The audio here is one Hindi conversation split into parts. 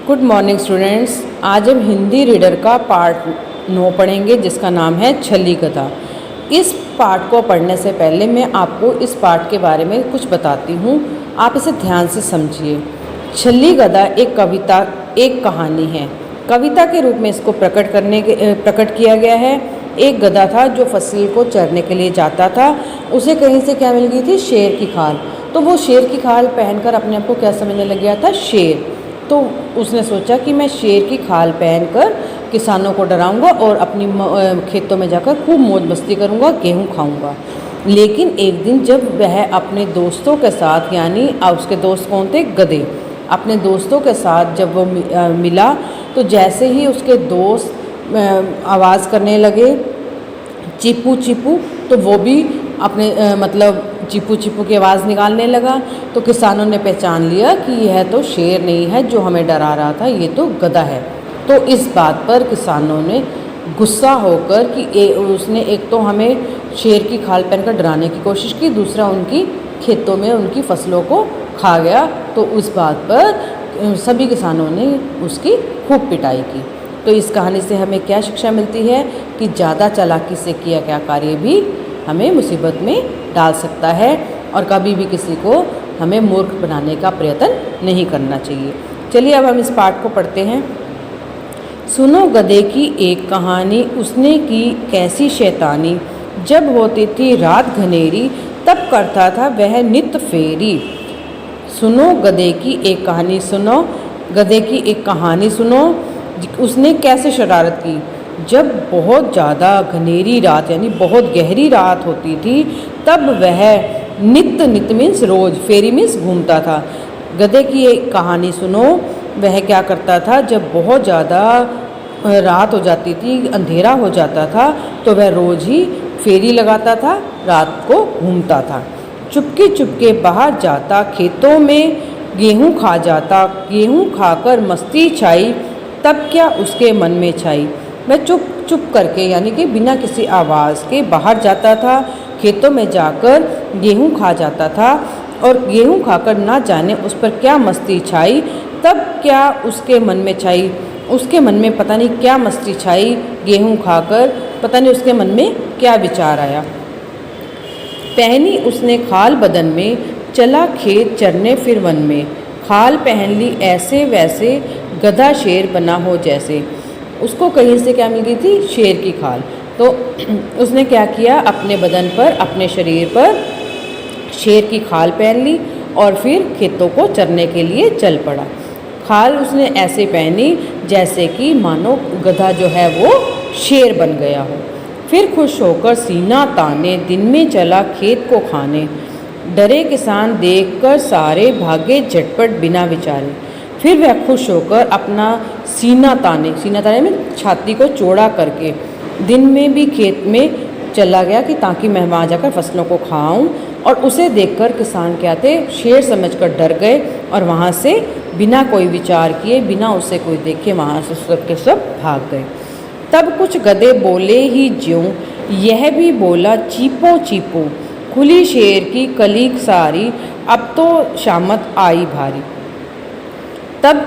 Good morning students. आज हम हिंदी रीडर का पार्ट 9 पढ़ेंगे जिसका नाम है छली गधा। इस पार्ट को पढ़ने से पहले मैं आपको इस पार्ट के बारे में कुछ बताती हूँ, आप इसे ध्यान से समझिए। छली गधा एक कविता, एक कहानी है। कविता के रूप में इसको प्रकट किया गया है। एक गधा था जो फसल को चरने के लिए जाता था। उसे कहीं से क्या मिल गई थी? शेर की खाल। तो वो शेर की खाल पहनकर अपने आप को क्या समझने लग गया था? शेर। तो उसने सोचा कि मैं शेर की खाल पहनकर किसानों को डराऊंगा और अपनी खेतों में जाकर खूब मौज मस्ती करूंगा, गेहूं खाऊंगा। लेकिन एक दिन जब वह अपने दोस्तों के साथ, यानी उसके दोस्त कौन थे? गधे। अपने दोस्तों के साथ जब वो मिला तो जैसे ही उसके दोस्त आवाज़ करने लगे चीपू चीपू, तो वो भी अपने चीपू चीपू की आवाज़ निकालने लगा। तो किसानों ने पहचान लिया कि यह तो शेर नहीं है जो हमें डरा रहा था, ये तो गधा है। तो इस बात पर किसानों ने गुस्सा होकर कि उसने एक तो हमें शेर की खाल पहनकर डराने की कोशिश की, दूसरा उनकी खेतों में उनकी फसलों को खा गया। तो उस बात पर सभी किसानों ने उसकी खूब पिटाई की। तो इस कहानी से हमें क्या शिक्षा मिलती है कि ज़्यादा चालाकी से किया गया कार्य भी हमें मुसीबत में डाल सकता है और कभी भी किसी को हमें मूर्ख बनाने का प्रयत्न नहीं करना चाहिए। चलिए अब हम इस पाठ को पढ़ते हैं। सुनो गधे की एक कहानी, उसने की कैसी शैतानी। जब होती थी रात घनेरी, तब करता था वह नित फेरी। सुनो गधे की एक कहानी, सुनो गधे की एक कहानी सुनो, उसने कैसे शरारत की। जब बहुत ज़्यादा घनेरी रात यानी बहुत गहरी रात होती थी, तब वह नित मीन्स रोज़, फेरी मीन्स घूमता था। गधे की एक कहानी सुनो, वह क्या करता था? जब बहुत ज़्यादा रात हो जाती थी, अंधेरा हो जाता था, तो वह रोज़ ही फेरी लगाता था, रात को घूमता था। चुपके चुपके बाहर जाता, खेतों में गेहूँ खा जाता, गेहूँ खाकर मस्ती छाई, तब क्या उसके मन में छाई। वह चुप चुप करके यानी कि बिना किसी आवाज़ के बाहर जाता था, खेतों में जाकर गेहूँ खा जाता था और गेहूँ खाकर ना जाने उस पर क्या मस्ती छाई, तब क्या उसके मन में छाई। उसके मन में पता नहीं क्या मस्ती छाई, गेहूँ खाकर पता नहीं उसके मन में क्या विचार आया। पहनी उसने खाल बदन में, चला खेत चरने फिर वन में। खाल पहन ली ऐसे वैसे, गधा शेर बना हो जैसे। उसको कहीं से क्या मिल गई थी? शेर की खाल। तो उसने क्या किया? अपने बदन पर, अपने शरीर पर शेर की खाल पहन ली और फिर खेतों को चरने के लिए चल पड़ा। खाल उसने ऐसे पहनी जैसे कि मानो गधा जो है वो शेर बन गया हो। फिर खुश होकर सीना ताने, दिन में चला खेत को खाने। डरे किसान देखकर सारे, भागे झटपट बिना विचारे। फिर वह खुश होकर अपना सीना ताने में छाती को चौड़ा करके दिन में भी खेत में चला गया कि ताकि मैं वहाँ जाकर फसलों को खाऊं। और उसे देखकर किसान क्या थे? शेर समझकर डर गए और वहाँ से बिना कोई विचार किए, बिना उसे कोई देखे वहाँ से सब के सब भाग गए। तब कुछ गधे बोले ही ज्यों, यह भी बोला चीपो चीपो। खुली शेर की कली सारी, अब तो शामत आई भारी। तब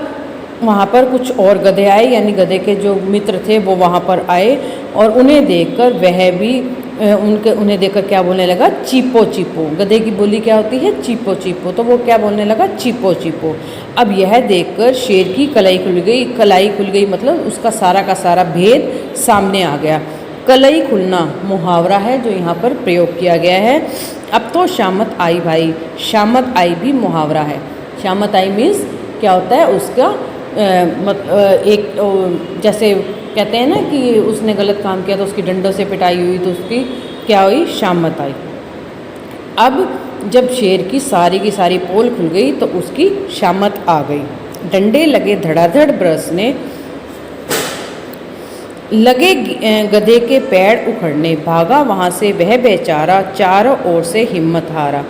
वहाँ पर कुछ और गधे आए, यानी गधे के जो मित्र थे वो वहाँ पर आए और उन्हें देखकर वह भी उन्हें देखकर क्या बोलने लगा? चीपो चीपो। गधे की बोली क्या होती है? चीपो चीपो। तो वो क्या बोलने लगा? चीपो चीपो। अब यह देखकर शेर की कलाई खुल गई। कलाई खुल गई मतलब उसका सारा का सारा भेद सामने आ गया। कलाई खुलना मुहावरा है जो यहाँ पर प्रयोग किया गया है। अब तो शामत आई भाई। शामत आई भी मुहावरा है। शामत आई मीन्स क्या होता है? उसका जैसे कहते हैं ना कि उसने गलत काम किया तो उसकी डंडों से पिटाई हुई, तो उसकी क्या हुई? शामत आई। अब जब शेर की सारी पोल खुल गई तो उसकी शामत आ गई। डंडे लगे धड़ाधड़ बरसने, लगे गधे के पैर उखड़ने। भागा वहाँ से वह बेचारा, चारों ओर से हिम्मत हारा।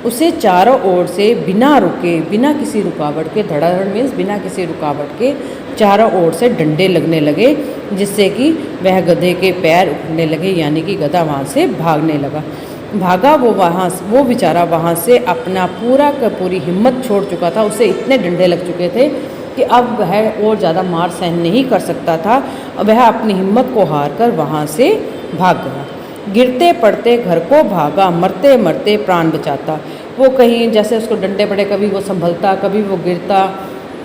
उसे चारों ओर से बिना रुके, बिना किसी रुकावट के, धड़ाधड़ मीन्स बिना किसी रुकावट के, चारों ओर से डंडे लगने लगे, जिससे कि वह गधे के पैर उखड़ने लगे, यानी कि गधा वहाँ से भागने लगा। भागा वो बेचारा वहाँ से अपना पूरी हिम्मत छोड़ चुका था। उसे इतने डंडे लग चुके थे कि अब वह और ज़्यादा मार सहन नहीं कर सकता था। वह अपनी हिम्मत को हार कर वहाँ से भाग गया। गिरते पड़ते घर को भागा, मरते मरते प्राण बचाता। वो कहीं जैसे उसको डंडे पड़े, कभी वो संभलता, कभी वो गिरता,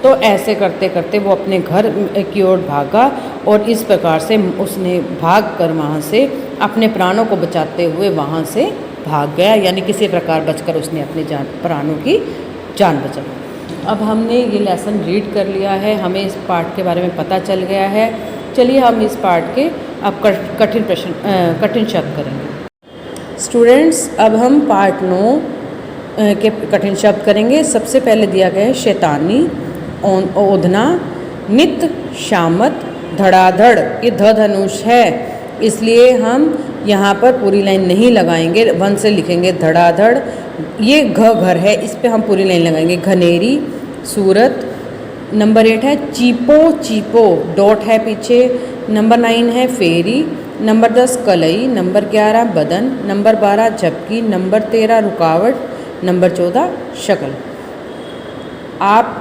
तो ऐसे करते करते वो अपने घर की ओर भागा और इस प्रकार से उसने भाग कर वहाँ से अपने प्राणों को बचाते हुए वहाँ से भाग गया, यानी किसी प्रकार बचकर उसने अपने प्राणों की जान बचाई। अब हमने ये लेसन रीड कर लिया है, हमें इस पार्ट के बारे में पता चल गया है। चलिए हम इस पार्ट के अब कठिन शब्द करेंगे। स्टूडेंट्स, अब हम पार्ट 9 के कठिन शब्द करेंगे। सबसे पहले दिया गया है शैतानी, ओधना, नित, शामत, धड़ाधड़। ये ध धनुष है, इसलिए हम यहाँ पर पूरी लाइन नहीं लगाएंगे, वन से लिखेंगे धड़ाधड़। ये घ घर है, इस पे हम पूरी लाइन लगाएंगे। घनेरी, सूरत। नंबर 8 है चीपो, चीपो डॉट है पीछे। नंबर 9 है फेरी। नंबर 10 कलई। नंबर 11 बदन। नंबर 12 झपकी। नंबर 13 रुकावट। नंबर 14 शक्ल। आप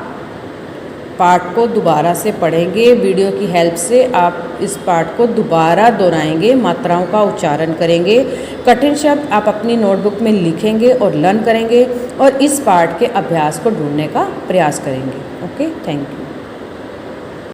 पार्ट को दोबारा से पढ़ेंगे, वीडियो की हेल्प से आप इस पार्ट को दोबारा दोहराएंगे, मात्राओं का उच्चारण करेंगे, कठिन शब्द आप अपनी नोटबुक में लिखेंगे और लर्न करेंगे और इस पार्ट के अभ्यास को ढूंढने का प्रयास करेंगे। Okay, thank you.